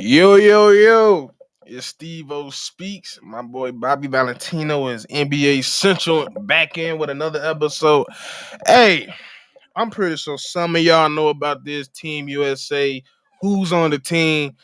Yo, yo, yo. It's Stevo Speaks. My boy Bobby Valentino is NBA Central back in with another episode. Hey, I'm pretty sure some of y'all know about this Team USA, who's on the team,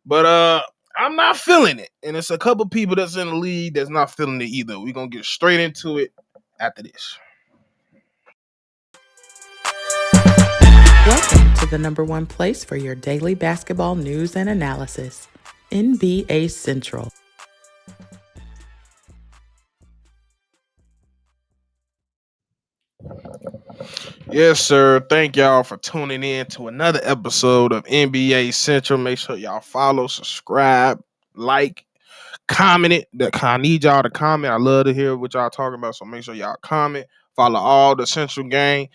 but I'm not feeling it. And it's a couple people that's in the league that's not feeling it either. We're gonna get straight into it after this. Welcome to the number one place for your daily basketball news and analysis, NBA Central. Yes, sir. Thank y'all for tuning in to another episode of NBA Central. Make sure y'all follow, subscribe, like, comment it. I need y'all to comment. I love to hear what y'all talking about. So make sure y'all comment. Follow all the Central gang.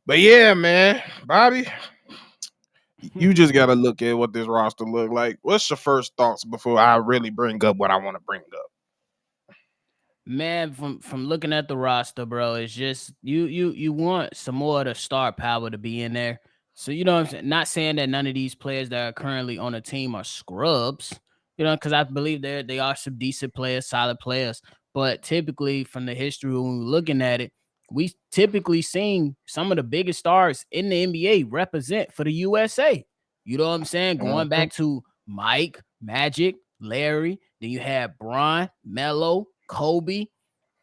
But yeah, man, Bobby, you just gotta look at what this roster look like. What's your first thoughts before I really bring up what I want to bring up? Man, from looking at the roster, bro, it's just you want some more of the star power to be in there. So you know what I'm saying? Not saying that none of these players that are currently on the team are scrubs, because I believe they are some decent players, solid players. But typically from the history when we're looking at it, we typically seen some of the biggest stars in the NBA represent for the USA. You know what I'm saying? Going Mhm. back to Mike, Magic, Larry, then you had Bron, Melo, Kobe.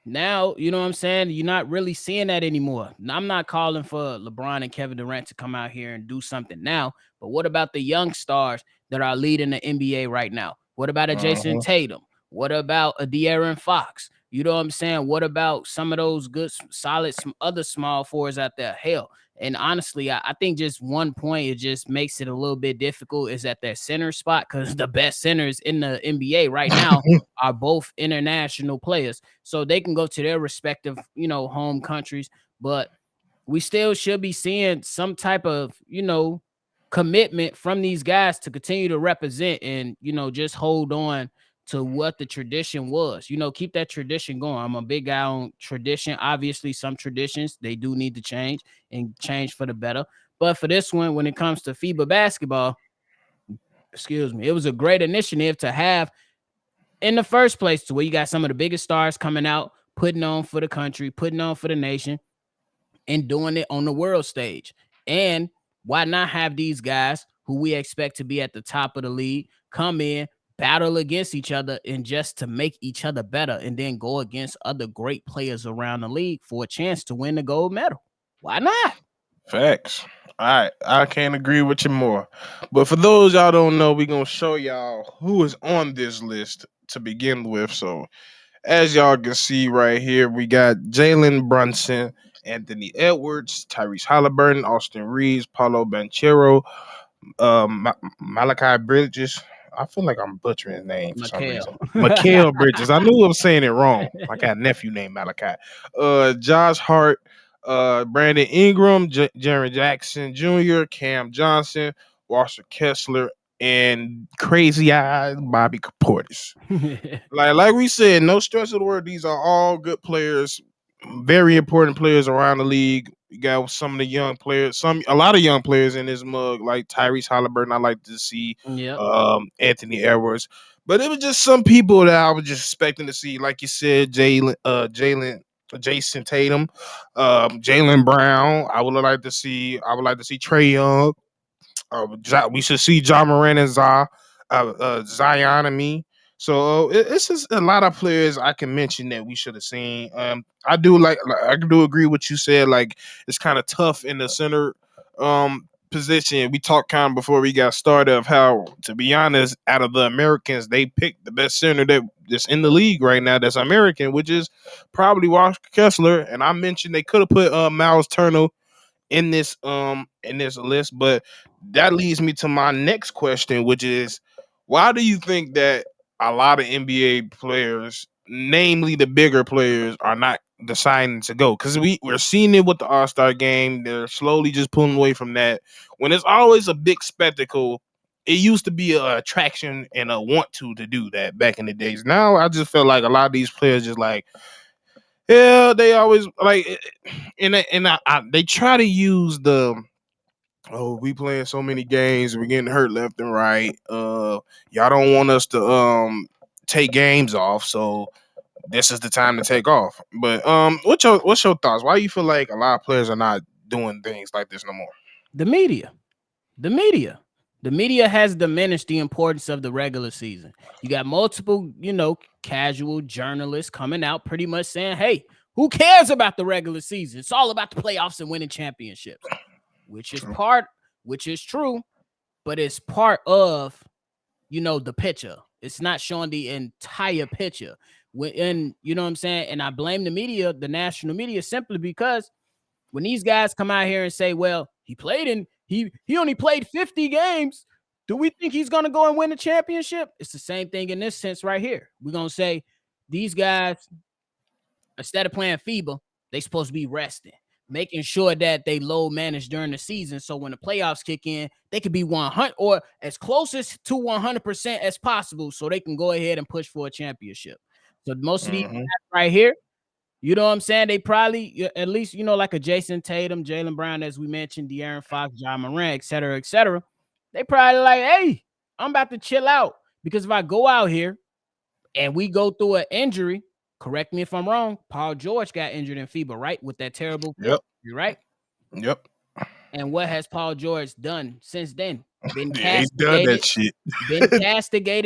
Now, you know what I'm saying? You're not really seeing that anymore. Now, I'm not calling for LeBron and Kevin Durant to come out here and do something now, but what about the young stars that are leading the NBA right now? What about a Jason Mhm. Tatum? What about a De'Aaron Fox? You know what I'm saying? What about some of those good, solid, other small fours out there? Hell, and honestly, I think just one point it just makes it a little bit difficult is at that center spot because the best centers in the NBA right now are both international players, so they can go to their respective, home countries. But we still should be seeing some type of, commitment from these guys to continue to represent and, just hold on to what the tradition was. Keep that tradition going. I'm a big guy on tradition. Obviously, some traditions they do need to change and change for the better. But for this one, when it comes to FIBA basketball, excuse me, it was a great initiative to have in the first place to where you got some of the biggest stars coming out, putting on for the country, putting on for the nation, and doing it on the world stage. And why not have these guys who we expect to be at the top of the league come in, battle against each other, and just to make each other better, and then go against other great players around the league for a chance to win the gold medal? Why not? Facts. All right, I can't agree with you more. But for those y'all don't know, we gonna show y'all who is on this list to begin with. So as y'all can see right here, we got Jalen Brunson, Anthony Edwards, Tyrese Halliburton, Austin Reeves, Paulo Banchero, Malachi Bridges. I feel like I'm butchering his name for some Mikhail. reason. Mikael Bridges. I knew I was saying it wrong. I got a nephew named Malachi. Josh Hart, Brandon Ingram, Jaren Jackson Jr., Cam Johnson, Walter Kessler, and Crazy Eyes Bobby Portis. Like we said, no stress of the word. These are all good players, very important players around the league. You got some of the young players, a lot of young players in this mug, like Tyrese Halliburton. I like to see Yep. Anthony Edwards, but it was just some people that I was just expecting to see, like you said, Jason Tatum, Jalen Brown. I would like to see Trey Young. We should see John Moran and Zion and me. So it's just a lot of players I can mention that we should have seen. I do agree with you said. Like it's kind of tough in the center position. We talked kind of before we got started of how, to be honest, out of the Americans, they picked the best center that's in the league right now. That's American, which is probably Walker Kessler. And I mentioned they could have put Miles Turner in this list, but that leads me to my next question, which is why do you think that a lot of NBA players, namely the bigger players, are not deciding to go? Because we're seeing it with the All-Star game. They're slowly just pulling away from that. When it's always a big spectacle, it used to be a attraction and a want to do that back in the days. Now I just feel like a lot of these players just like, yeah, they always like, and they try to use Oh, we playing so many games, we're getting hurt left and right. Y'all don't want us to take games off, so this is the time to take off. But what's your thoughts? Why you feel like a lot of players are not doing things like this no more? The media. The media. The media has diminished the importance of the regular season. You got multiple, casual journalists coming out pretty much saying, hey, who cares about the regular season? It's all about the playoffs and winning championships, which is True. which is true, but it's part of, the picture. It's not showing the entire picture. And you know what I'm saying? And I blame the media, the national media, simply because when these guys come out here and say, well, he only played 50 games, do we think he's gonna go and win the championship? It's the same thing in this sense right here. We're gonna say these guys, instead of playing FIBA, they supposed to be resting, making sure that they load manage during the season. So when the playoffs kick in, they could be 100 or as closest to 100% as possible, so they can go ahead and push for a championship. So most of these Hmm. guys right here, you know what I'm saying? They probably, at least, like a Jason Tatum, Jalen Brown, as we mentioned, De'Aaron Fox, John Moran, et cetera, et cetera. They probably like, hey, I'm about to chill out, because if I go out here and we go through an injury, correct me if I'm wrong, Paul George got injured in FIBA, right? With that terrible foot, Yep. right? Yep. And what has Paul George done since then? Been Yeah, he done castigated, that shit.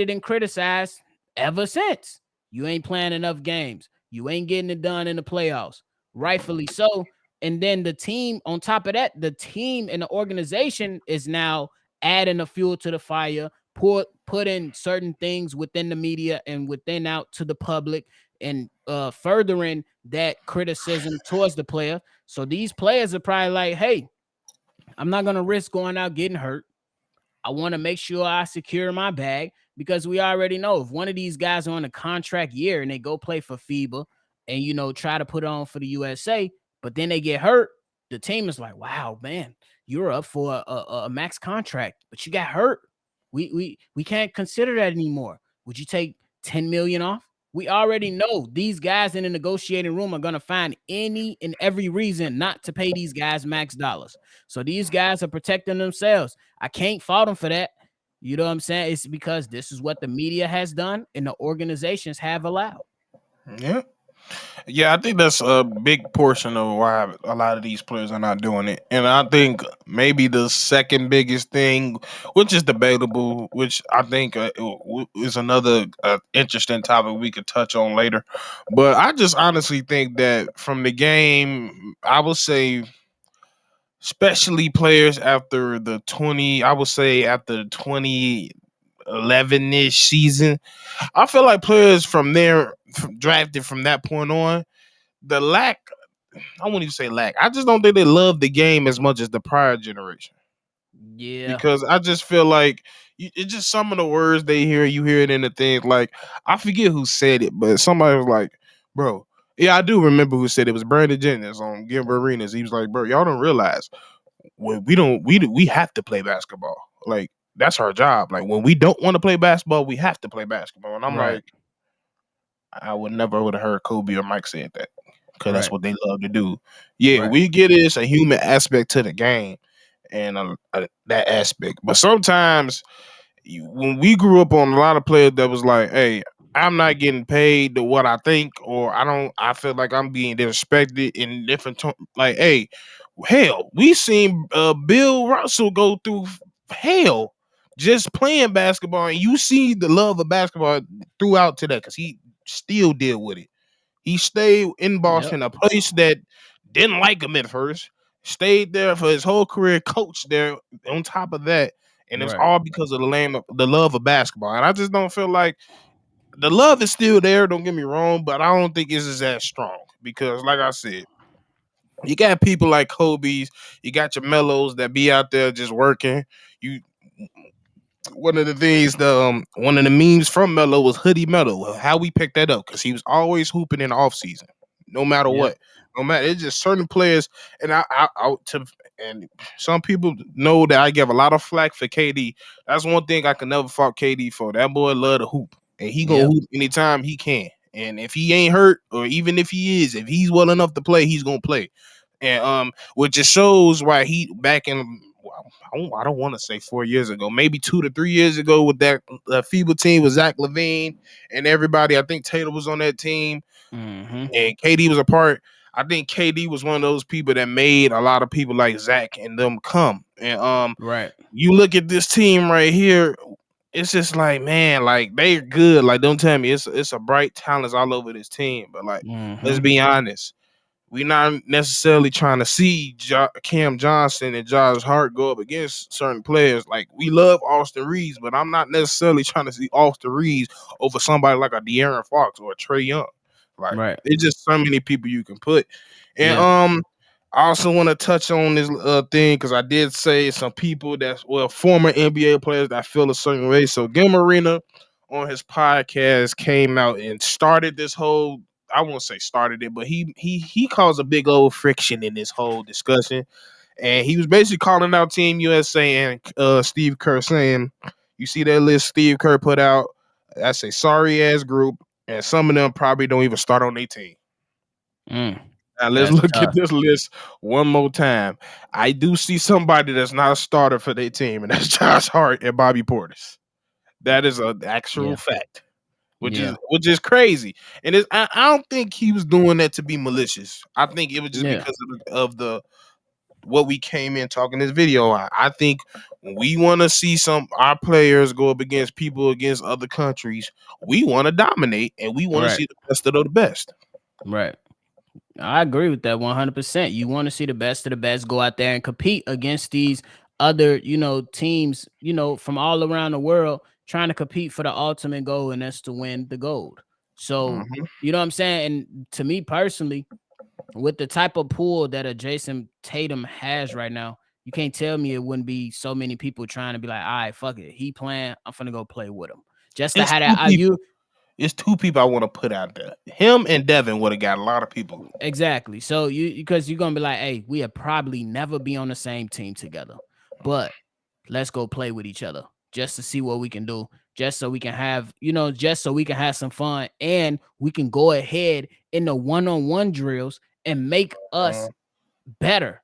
and criticized ever since. You ain't playing enough games. You ain't getting it done in the playoffs. Rightfully so. And then the team, on top of that, the team and the organization is now adding a fuel to the fire, putting certain things within the media and within out to the public, and furthering that criticism towards the player. So these players are probably like, hey, I'm not gonna risk going out getting hurt. I want to make sure I secure my bag, because we already know if one of these guys are on a contract year and they go play for FIBA and try to put on for the USA, but then they get hurt, the team is like, "Wow, man, you're up for a max contract, but you got hurt. We can't consider that anymore. Would you take 10 million off?" We already know these guys in the negotiating room are gonna find any and every reason not to pay these guys max dollars. So these guys are protecting themselves. I can't fault them for that. You know what I'm saying? It's because this is what the media has done and the organizations have allowed. Yeah. Yeah, I think that's a big portion of why a lot of these players are not doing it. And I think maybe the second biggest thing, which is debatable, which I think is another interesting topic we could touch on later. But I just honestly think that from the game, I would say, especially players after the 20, I would say after the 2011 ish season, I feel like players from there, drafted from that point on, the lack I wouldn't even say lack. I just don't think they love the game as much as the prior generation. Yeah. Because I just feel like it's just some of the words they hear, you hear it in the things. Like, I forget who said it, but somebody was like, bro, yeah, I do remember who said it. It was Brandon Jennings on Gilbert Arenas. He was like, bro, y'all don't realize when we have to play basketball. Like, that's our job. Like, when we don't want to play basketball, we have to play basketball. And I'm Right. like, I would have heard Kobe or Mike said that, because that's Right. what they love to do. Yeah, Right. we get it. It's a human aspect to the game, and that aspect. But sometimes when we grew up on a lot of players that was like, "Hey, I'm not getting paid to what I think, or I don't. I feel like I'm being disrespected in different like, hey, hell, we seen Bill Russell go through hell just playing basketball, and you see the love of basketball throughout today because he still deal with it. He stayed in Yep. Boston, a place that didn't like him at first. Stayed there for his whole career, coached there. On top of that, and it's Right. all because of the love of basketball. And I just don't feel like the love is still there. Don't get me wrong, but I don't think it's as strong because, like I said, you got people like Kobe's, you got your Mellows that be out there just working. You One of the things, one of the memes from Melo was Hoodie Melo. Well, how we picked that up, because he was always hooping in the off season, no matter Yep. what. No matter, it's just certain players, and and some people know that I give a lot of flack for KD. That's one thing I can never fault KD for. That boy love to hoop, and he gonna Yep. hoop anytime he can. And if he ain't hurt, or even if he is, if he's well enough to play, he's gonna play. And which just shows why he back in I don't want to say 4 years ago, maybe 2 to 3 years ago with that FIBA team with Zach LaVine and everybody. I think Taylor was on that team Mm-hmm. and KD was a part. I think KD was one of those people that made a lot of people like Zach and them come. And Right. you look at this team right here, it's just like, man, like they're good. Like, don't tell me it's a bright talents all over this team. But like, let's Mm-hmm. be honest, we're not necessarily trying to see Cam Johnson and Josh Hart go up against certain players. Like, we love Austin Reeves, but I'm not necessarily trying to see Austin Reeves over somebody like a De'Aaron Fox or a Trey Young. Like, Right. it's just so many people you can put. And Yeah. I also want to touch on this thing because I did say some people that's former NBA players that feel a certain way. So Gil Marina on his podcast came out and started this whole, I won't say started it, but he caused a big old friction in this whole discussion. And he was basically calling out Team USA and Steve Kerr, saying, "You see that list Steve Kerr put out? That's a sorry ass group, and some of them probably don't even start on their team." Mm. Now let's That's look at tough. this list one more time. I do see somebody that's not a starter for their team, and that's Josh Hart and Bobby Portis. That is an actual Yeah. fact, Yeah. which is crazy. And I don't think he was doing that to be malicious. I think it was just Yeah. because of the what we came in talking this video on. I think when we want to see some our players go up against people against other countries, we want to dominate and we want to Right. see the best of the best. Right. I agree with that 100%. You want to see the best of the best go out there and compete against these other, teams, from all around the world trying to compete for the ultimate goal, and that's to win the gold. So, Mhm. you know what I'm saying? And to me personally, with the type of pool that a Jason Tatum has right now, you can't tell me it wouldn't be so many people trying to be like, all right, fuck it. He playing, I'm finna go play with him. Just to It's have two that you people. It's two people I want to put out there. Him and Devin would have got a lot of people. exactly. So because you're gonna be like, hey, we have probably never be on the same team together, but let's go play with each other just to see what we can do, just so we can have, just so we can have some fun and we can go ahead in the one-on-one drills and make us Uh, better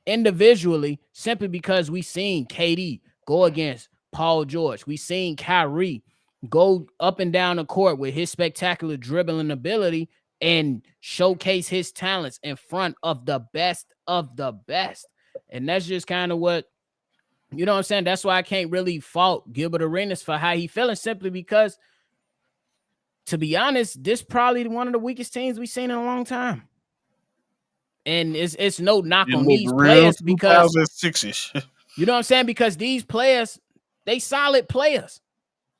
individually, simply because we seen KD go against Paul George. We seen Kyrie go up and down the court with his spectacular dribbling ability and showcase his talents in front of the best of the best. And that's just kind of what, you know what I'm saying? That's why I can't really fault Gilbert Arenas for how he feeling, simply because, to be honest, this probably one of the weakest teams we've seen in a long time. And it's no knock it on looked these real players because, 2006ish. you know what I'm saying? Because these players, they solid players.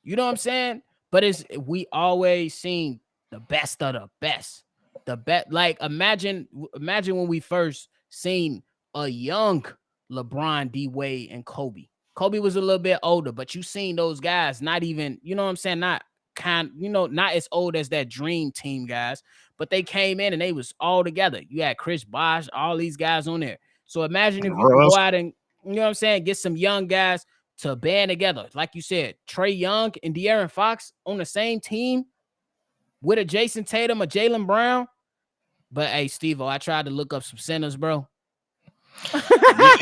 You know what I'm saying? But we always seen the best of the best. The best. Like, imagine when we first seen a young LeBron, D Wade, and Kobe. Kobe was a little bit older, but you seen those guys not even, you know what I'm saying? Not as old as that dream team guys, but they came in and they was all together. You had Chris Bosh, all these guys on there. So imagine if you can Russ. go out and, you know what I'm saying, get some young guys to band together. Like you said, Trey Young and De'Aaron Fox on the same team with a Jason Tatum, a Jaylen Brown. But hey, Stevo, I tried to look up some centers, bro. Yeah,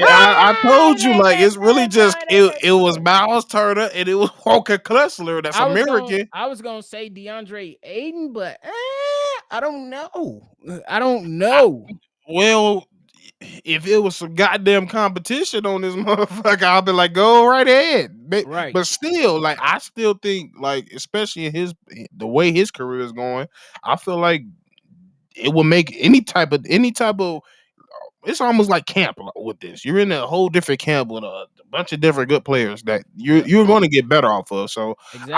I told you, like, it's really just it I was Miles Turner and it was Walker Kessler. That's was gonna American. I was gonna say DeAndre Ayton, but I don't know. I don't I, know. well, if it was some goddamn competition on this motherfucker, I'll be like, go right ahead. Right. But still, like, I still think, like, especially in the way his career is going, I feel like it will make any type of. It's almost like camp with this. You're in a whole different camp with a bunch of different good players that Yep. you're going to get better off of. So Exactly.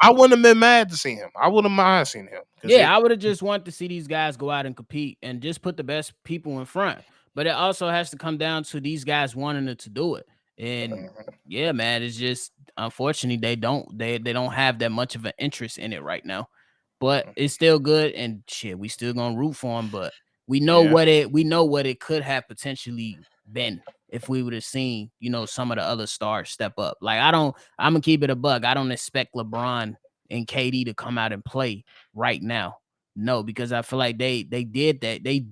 I wouldn't have been mad to see him. I wouldn't mind seeing him because Yeah, it. I would have just wanted to see these guys go out and compete and just put the best people in front. But it also has to come down to these guys wanting to do it. And yeah, man, it's just unfortunately they don't have that much of an interest in it right now. But it's still good, and shit, we still gonna root for them. But Yeah. we know what it could have potentially been if we would have seen, some of the other stars step up. Like, I'm gonna keep it a bug. I don't expect LeBron and KD to come out and play right now. No, because I feel like they did that. They,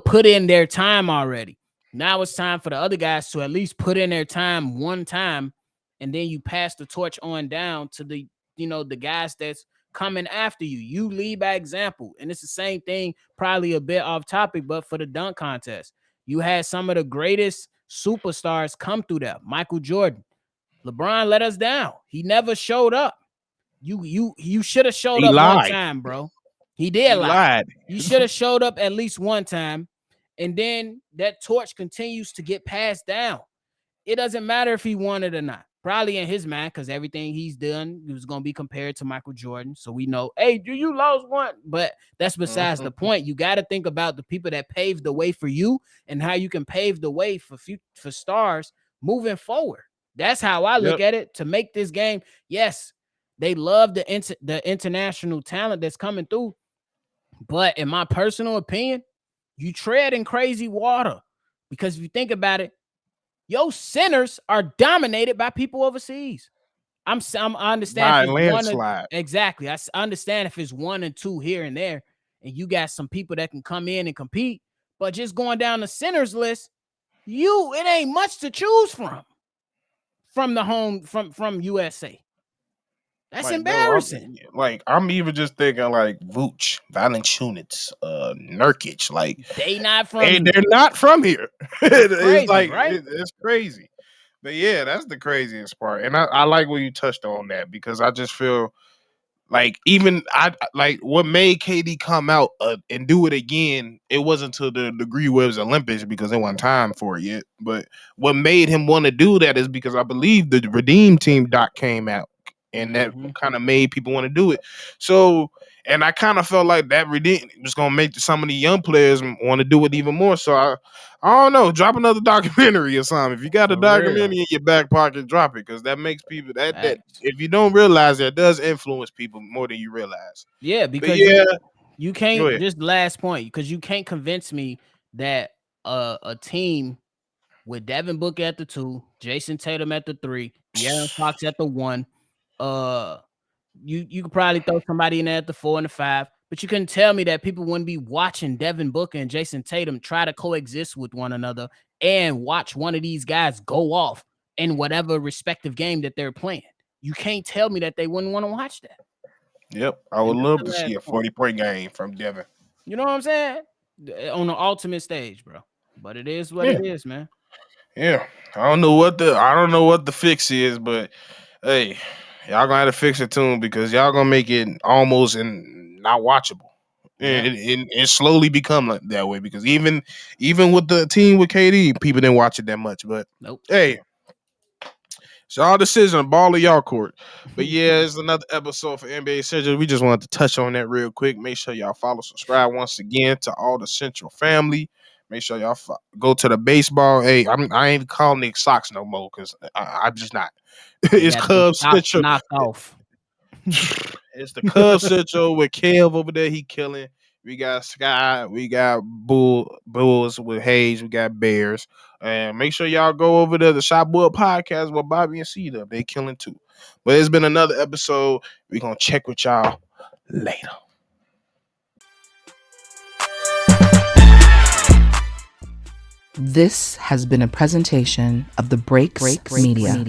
put in their time already. Now it's time for the other guys to at least put in their time one time, and then you pass the torch on down to the the guys that's coming after you. You lead by example, and it's the same thing. Probably a bit off topic, but for the dunk contest, you had some of the greatest superstars come through there. Michael Jordan, LeBron let us down. He never showed up. You should have showed He up one lied. time, bro. He did He lie. lied. You should have showed up at least one time, and then that torch continues to get passed down. It doesn't matter if he won it or not. Probably in his mind, because everything he's done was going to be compared to Michael Jordan. So we know, hey, do you lost one? But that's besides the point. You got to think about the people that paved the way for you and how you can pave the way for stars moving forward. That's how I look at it. To make this game, yes, they love the international talent that's coming through. But in my personal opinion, you tread in crazy water, because if you think about it, your centers are dominated by people overseas. I understand By if it's landslide. exactly. I understand if it's 1 and 2 here and there, and you got some people that can come in and compete. But just going down the centers list, it ain't much to choose from the home from USA. That's Like, embarrassing. I'm even just thinking like Vooch, Valanciunas, Nurkic. Like, they not from here. They're not from here. It's crazy, like right? it's crazy. But yeah, that's the craziest part. And I like when you touched on that, because I just feel like even I like what made KD come out and do it again. It wasn't to the degree where it was Olympics, because there wasn't time for it yet. But what made him want to do that is because I believe the Redeem Team doc came out, and that kind of made people want to do it. So, and I kind of felt like that Redeem was gonna make some of the young players want to do it even more. So I don't know, drop another documentary or something. If you got a documentary in your back pocket, drop it, because that makes people that if you don't realize that does influence people more than you realize. Yeah, because you can't, just last point, because you can't convince me that a team with Devin Booker at the 2, Jason Tatum at the 3, De'Aaron Fox at the 1, you could probably throw somebody in there at the 4 and the 5, but you couldn't tell me that people wouldn't be watching Devin Booker and Jason Tatum try to coexist with one another and watch one of these guys go off in whatever respective game that they're playing. You can't tell me that they wouldn't want to watch that. Yep, I would love to see a 40-point game from Devin. You know what I'm saying? On the ultimate stage, bro. But it is what it is, man. Yeah, I don't know what the fix is, but hey, y'all gonna have to fix it too, because y'all gonna make it almost not watchable. Yeah. And it slowly become like that way, because even with the team with KD, people didn't watch it that much. But nope. Hey, it's y'all decision, ball of y'all court. But yeah, it's another episode for NBA Central. We just wanted to touch on that real quick. Make sure y'all follow, subscribe once again to all the Central family. Make sure y'all go to the baseball. Hey, I ain't calling it Sox no more, because I'm just not. It's Cubs Central. Knocked off. It's the Cubs Central with Kev over there. He killing. We got Sky. We got Bulls with Hayes. We got Bears. And make sure y'all go over to the Shop Boy podcast with Bobby and Cedar. They killing too. But it's been another episode. We're going to check with y'all later. This has been a presentation of the Breaks Media.